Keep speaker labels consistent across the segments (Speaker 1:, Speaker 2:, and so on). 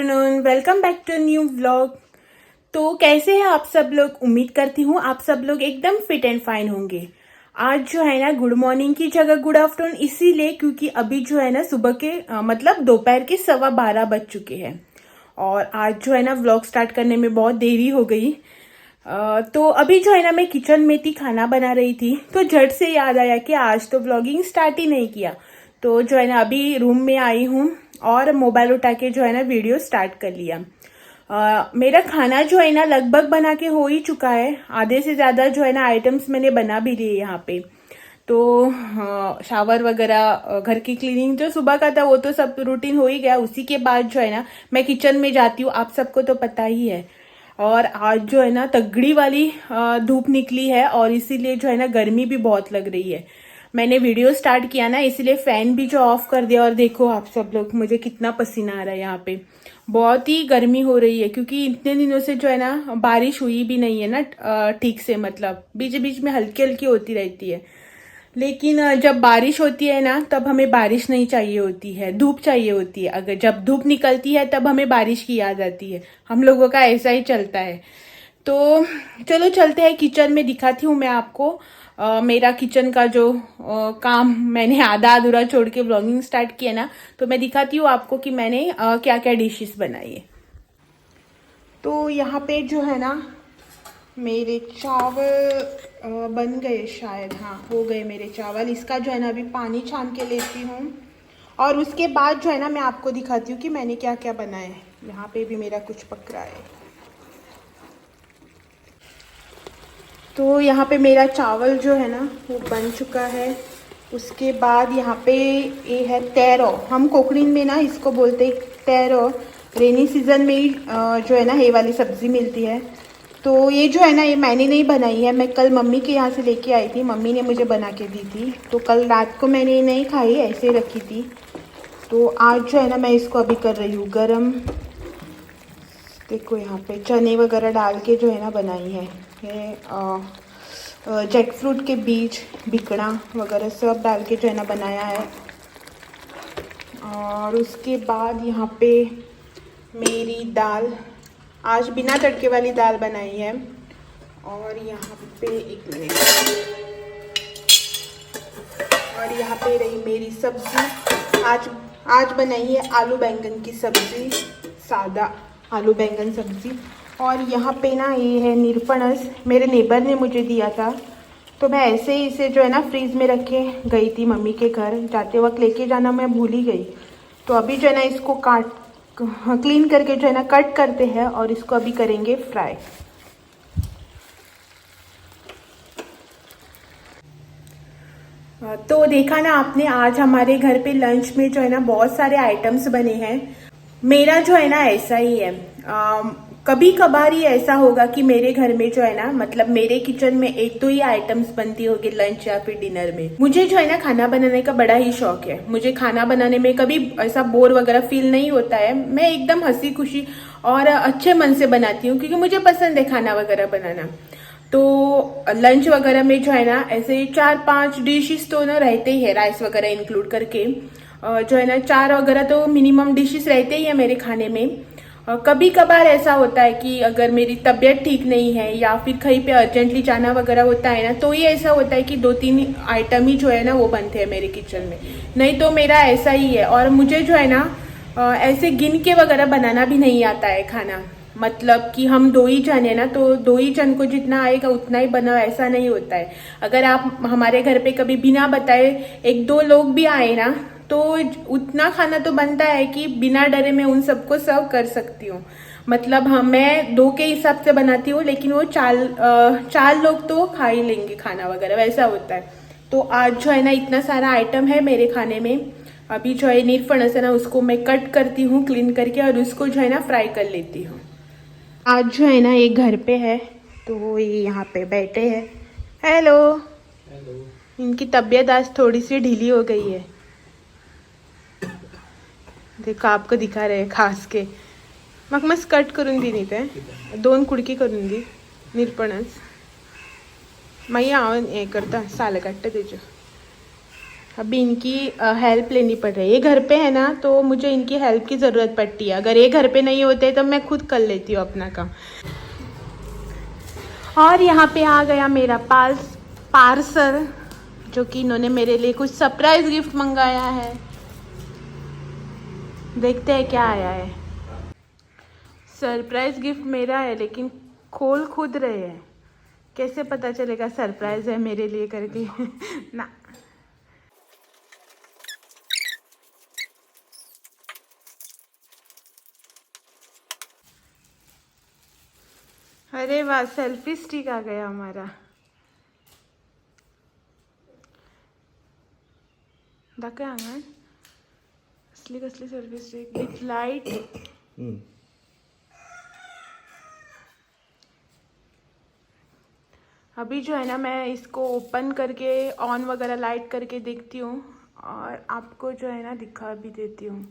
Speaker 1: Afternoon, welcome back to new vlog. तो कैसे हैं आप सब लोग? उम्मीद करती हूँ आप सब लोग एकदम फिट एंड फाइन होंगे। आज जो है ना गुड मॉर्निंग की जगह गुड आफ्टरनून इसीलिए क्योंकि अभी जो है ना सुबह के मतलब दोपहर के 12:15 बज चुके हैं और आज जो है ना व्लॉग स्टार्ट करने में बहुत देरी हो गई। तो अभी जो है ना मैं किचन में थी, खाना बना रही थी, तो झट से याद आया कि आज तो व्लॉगिंग स्टार्ट ही नहीं किया। तो जो है ना अभी रूम में आई हूँ और मोबाइल उठा के जो है ना वीडियो स्टार्ट कर लिया। मेरा खाना जो है ना लगभग बना के हो ही चुका है। आधे से ज्यादा जो है ना आइटम्स मैंने बना भी लिए यहाँ पे। तो शावर वगैरह, घर की क्लीनिंग जो सुबह का था वो तो सब रूटीन हो ही गया। उसी के बाद जो है ना मैं किचन में जाती हूँ, आप सबको तो पता ही है। और आज जो है ना तगड़ी वाली धूप निकली है और इसीलिए जो है ना गर्मी भी बहुत लग रही है। मैंने वीडियो स्टार्ट किया ना इसलिए फैन भी जो ऑफ कर दिया और देखो आप सब लोग मुझे कितना पसीना आ रहा है। यहाँ पे बहुत ही गर्मी हो रही है क्योंकि इतने दिनों से जो है ना बारिश हुई भी नहीं है ना ठीक से, मतलब बीच बीच में हल्की हल्की होती रहती है। लेकिन जब बारिश होती है ना तब हमें बारिश नहीं चाहिए होती है, धूप चाहिए होती है। अगर जब धूप निकलती है तब हमें बारिश की याद आती है। हम लोगों का ऐसा ही चलता है। तो चलो चलते हैं किचन में, दिखाती हूँ मैं आपको मेरा किचन का जो काम मैंने आधा अधूरा छोड़ के व्लॉगिंग स्टार्ट किया ना, तो मैं दिखाती हूँ आपको कि मैंने क्या क्या डिशेस बनाई है। तो यहाँ पे जो है ना मेरे चावल बन गए, शायद हाँ हो गए मेरे चावल। इसका जो है ना अभी पानी छान के लेती हूँ और उसके बाद जो है ना मैं आपको दिखाती हूँ कि मैंने क्या क्या बनाया है। यहाँ पे भी मेरा कुछ पक रहा है। तो यहाँ पे मेरा चावल जो है ना वो बन चुका है। उसके बाद यहाँ पे ये है तैरो, हम कोकणीन में ना इसको बोलते हैं तैरो। रेनी सीजन में ही जो है ना ये वाली सब्जी मिलती है। तो ये जो है ना ये मैंने नहीं बनाई है, मैं कल मम्मी के यहाँ से लेके आई थी, मम्मी ने मुझे बना के दी थी। तो कल रात को मैंने नहीं खाई, ऐसे रखी थी। तो आज जो है ना मैं इसको अभी कर रही हूँ गरम। देखो यहाँ पे चने वगैरह डाल के जो है ना बनाई है। ये जैक फ्रूट के बीज, बिकड़ा वगैरह सब डाल के जो है ना बनाया है। और उसके बाद यहाँ पे मेरी दाल, आज बिना तड़के वाली दाल बनाई है। और यहाँ पे एक मिनट, और यहाँ पे रही मेरी सब्जी। आज बनाई है आलू बैंगन की सब्जी, सादा आलू बैंगन सब्जी। और यहाँ पे ना ये है निरपणस, मेरे नेबर ने मुझे दिया था, तो मैं ऐसे ही इसे जो है ना फ्रीज में रख के गई थी मम्मी के घर। जाते वक्त लेके जाना मैं भूल ही गई। तो अभी जो है ना इसको क्लीन करके जो है ना कट करते हैं और इसको अभी करेंगे फ्राई। तो देखा ना आपने, आज हमारे घर पे लंच में जो है ना बहुत सारे आइटम्स बने हैं। मेरा जो है ना ऐसा ही है, कभी कभार ही ऐसा होगा कि मेरे घर में जो है ना, मतलब मेरे किचन में एक तो ही आइटम्स बनती होगी लंच या फिर डिनर में। मुझे जो है ना खाना बनाने का बड़ा ही शौक है। मुझे खाना बनाने में कभी ऐसा बोर वगैरह फील नहीं होता है। मैं एकदम हंसी खुशी और अच्छे मन से बनाती हूँ क्योंकि मुझे पसंद है खाना वगैरह बनाना। तो लंच वगैरह में जो है ना ऐसे 4-5 डिशेस तो ना रहते ही है, राइस वगैरह इंक्लूड करके जो है ना 4 वगैरह तो मिनिमम डिशेस रहते ही है मेरे खाने में। कभी कभार ऐसा होता है कि अगर मेरी तबीयत ठीक नहीं है या फिर कहीं पे अर्जेंटली जाना वगैरह होता है ना, तो ये ऐसा होता है कि 2-3 आइटम ही जो है ना वो बनते हैं मेरे किचन में। नहीं तो मेरा ऐसा ही है। और मुझे जो है ना ऐसे गिन के वगैरह बनाना भी नहीं आता है खाना। मतलब कि हम 2 ही जन है ना, तो 2 ही जन को जितना आएगा उतना ही बना, ऐसा नहीं होता है। अगर आप हमारे घर पे कभी बिना बताए 1-2 लोग भी आए ना, तो उतना खाना तो बनता है कि बिना डरे मैं उन सबको सर्व कर सकती हूँ। मतलब हाँ, मैं 2 के हिसाब से बनाती हूँ लेकिन वो 4 लोग तो खा ही लेंगे खाना वगैरह, वैसा होता है। तो आज जो है ना इतना सारा आइटम है मेरे खाने में। अभी जो है नीरफणस है ना उसको मैं कट करती हूँ क्लीन करके और उसको जो है ना फ्राई कर लेती हूँ। आज जो है ना ये घर पे है तो ये यहाँ पे बैठे हैं। हेलो। हेलो। इनकी तबीयत आज थोड़ी सी ढीली हो गई है, देखो आपको दिखा रहे हैं खास के। मग मस्त कट करून दी ते 2 कुडकी करून दी निरपणस माई हे करता साल काढता त्याच्या। अभी इनकी हेल्प लेनी पड़ रही है। ये घर पे है ना, तो मुझे इनकी हेल्प की ज़रूरत पड़ती है। अगर ये घर पे नहीं होते तो मैं खुद कर लेती हूँ अपना काम। और यहाँ पे आ गया मेरा पार्सल, जो कि इन्होंने मेरे लिए कुछ सरप्राइज गिफ्ट मंगाया है। देखते हैं क्या आया है। सरप्राइज गिफ्ट मेरा है, लेकिन खोल खुद रहे हैं। कैसे पता चलेगा सरप्राइज है मेरे लिए करके ना। अरे वाह, सेल्फी स्टिक आ गया हमारा। दाखव अंगण असली कसली सेल्फी स्टिक विथ लाइट। अभी जो है ना, मैं इसको ओपन करके ऑन वगैरह लाइट करके देखती हूँ और आपको जो है ना दिखा भी देती हूँ।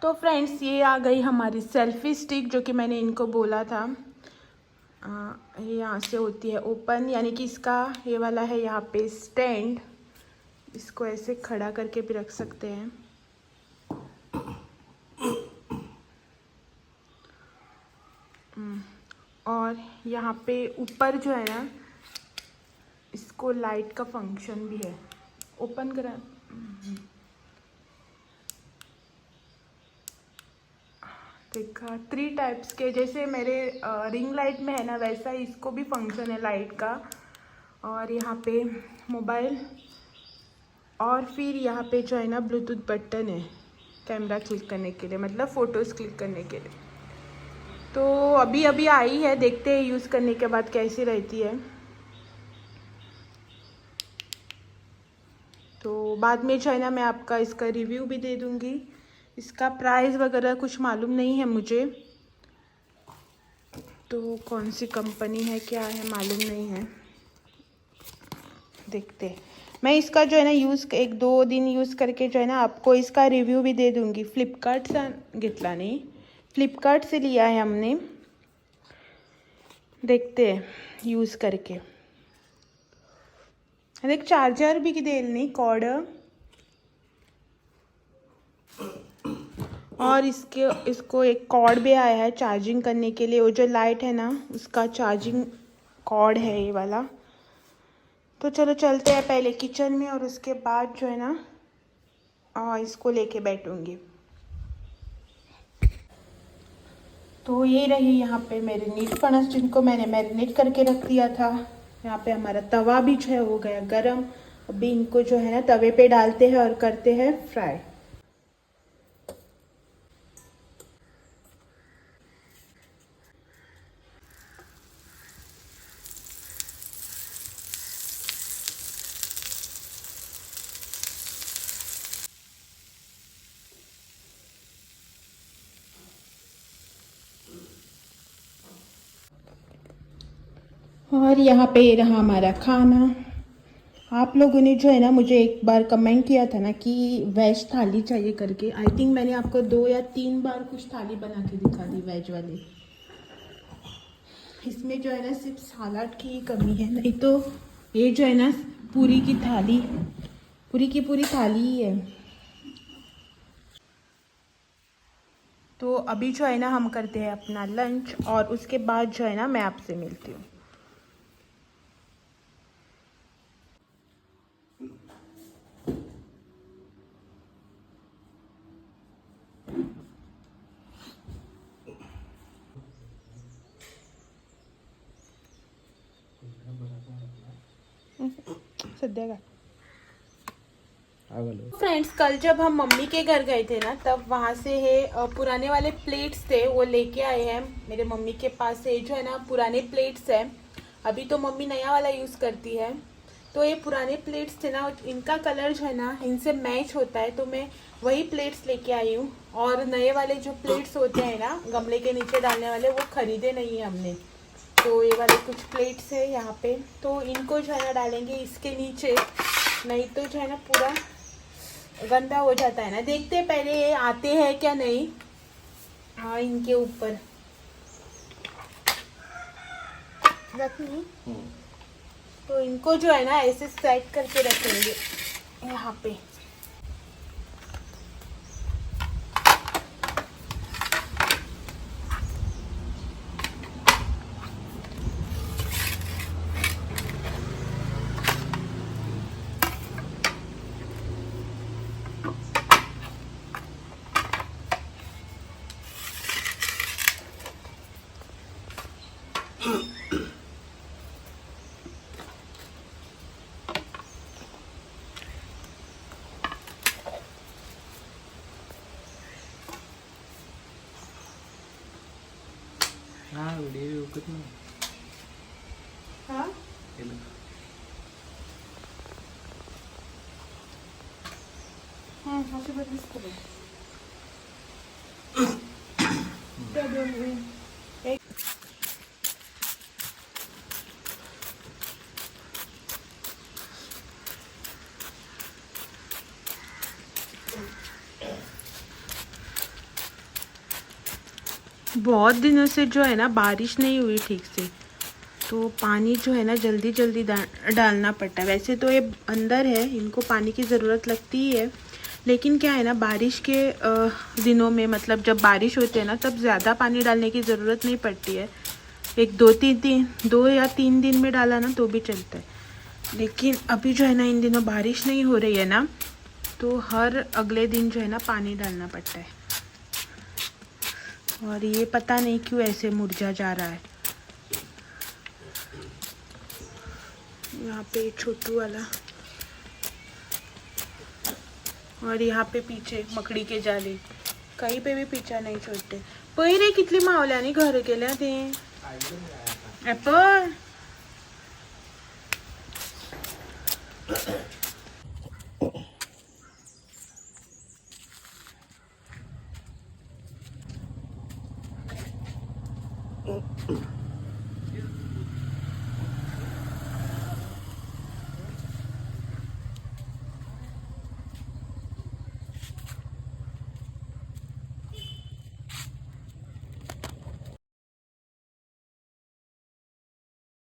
Speaker 1: तो फ्रेंड्स, ये आ गई हमारी सेल्फी स्टिक, जो कि मैंने इनको बोला था। ये यहाँ से होती है ओपन, यानी कि इसका ये वाला है यहाँ पे स्टैंड। इसको ऐसे खड़ा करके भी रख सकते हैं। और यहाँ पे ऊपर जो है ना, इसको लाइट का फंक्शन भी है। ओपन करा, देखा 3 टाइप्स के, जैसे मेरे रिंग लाइट में है ना, वैसा ही इसको भी फंक्शन है लाइट का। और यहाँ पे मोबाइल, और फिर यहाँ पे जो है ना ब्लूटूथ बटन है कैमरा क्लिक करने के लिए, मतलब फ़ोटोज़ क्लिक करने के लिए। तो अभी अभी आई है, देखते हैं यूज़ करने के बाद कैसी रहती है। तो बाद में जो है ना, मैं आपका इसका रिव्यू भी दे दूँगी। इसका प्राइस वगैरह कुछ मालूम नहीं है मुझे, तो कौन सी कंपनी है क्या है मालूम नहीं है। देखते हैं। मैं इसका जो है ना 1-2 दिन यूज़ करके जो है ना आपको इसका रिव्यू भी दे दूँगी। फ्लिपकार्ट से घेतला नहीं, फ्लिपकार्ट से लिया है हमने। देखते हैं यूज़ करके। एक चार्जर भी देल नहीं, कॉर्ड, और इसको एक कॉर्ड भी आया है चार्जिंग करने के लिए। वो जो लाइट है ना, उसका चार्जिंग कॉर्ड है ये वाला। तो चलो चलते हैं पहले किचन में, और उसके बाद जो है ना इसको लेके बैठूंगी। तो ये रही यहाँ पे मैरिनेट फणस, जिनको मैंने मैरिनेट करके रख दिया था। यहाँ पे हमारा तवा भी जो है हो गया गरम। अभी इनको जो है ना तवे पे डालते हैं और करते हैं फ्राई। और यहाँ पे रहा हमारा खाना। आप लोगों ने जो है ना मुझे एक बार कमेंट किया था ना कि वेज थाली चाहिए करके। आई थिंक मैंने आपको 2 या 3 बार कुछ थाली बना के दिखा दी वेज वाली। इसमें जो है ना सिर्फ सलाद की ही कमी है, नहीं तो ये जो है ना पूरी की पूरी थाली ही है। तो अभी जो है ना हम करते हैं अपना लंच, और उसके बाद जो है ना मैं आपसे मिलती हूँ। सद्या का फ्रेंड्स, कल जब हम मम्मी के घर गए थे ना, तब वहाँ से है पुराने वाले प्लेट्स थे, वो लेके आए हैं मेरे मम्मी के पास से। जो है ना पुराने प्लेट्स हैं, अभी तो मम्मी नया वाला यूज़ करती है। तो ये पुराने प्लेट्स थे ना, इनका कलर जो है ना इनसे मैच होता है, तो मैं वही प्लेट्स लेके आई हूँ। और नए वाले जो प्लेट्स होते हैं ना गमले के नीचे डालने वाले, वो खरीदे नहीं है हमने। तो ये वाले कुछ प्लेट्स है यहाँ पे, तो इनको जो है ना डालेंगे इसके नीचे, नहीं तो जो है ना पूरा गंदा हो जाता है ना। देखते हैं पहले ये आते हैं क्या नहीं। हाँ, इनके ऊपर रखनी। तो इनको जो है ना ऐसे सेट करके रखेंगे यहाँ पे।
Speaker 2: हाँ व्हिडिओ उगत नाही.
Speaker 1: हाँ हाँ अशी बदलीच करू. त्या दोन एक बहुत दिनों से जो है ना बारिश नहीं हुई ठीक से, तो पानी जो है ना जल्दी जल्दी डालना पड़ता है. वैसे तो ये अंदर है, इनको पानी की ज़रूरत लगती ही है, लेकिन क्या है ना बारिश के दिनों में, मतलब जब बारिश होती है ना तब ज़्यादा पानी डालने की ज़रूरत नहीं पड़ती है. एक 2 या 3 दिन में डाला ना तो भी चलता है. लेकिन अभी जो है ना इन दिनों बारिश नहीं हो रही है ना, तो हर अगले दिन जो है ना पानी डालना पड़ता है. और ये पता नहीं क्यों ऐसे मुरझा जा रहा है. यहाँ पे छोटू वाला, और यहाँ पे पीछे मकडी के जाले. कहीं पे भी पीछा नहीं छोड़ते. पहिले कितली मावल्याने घर केल्या ते ऍपल.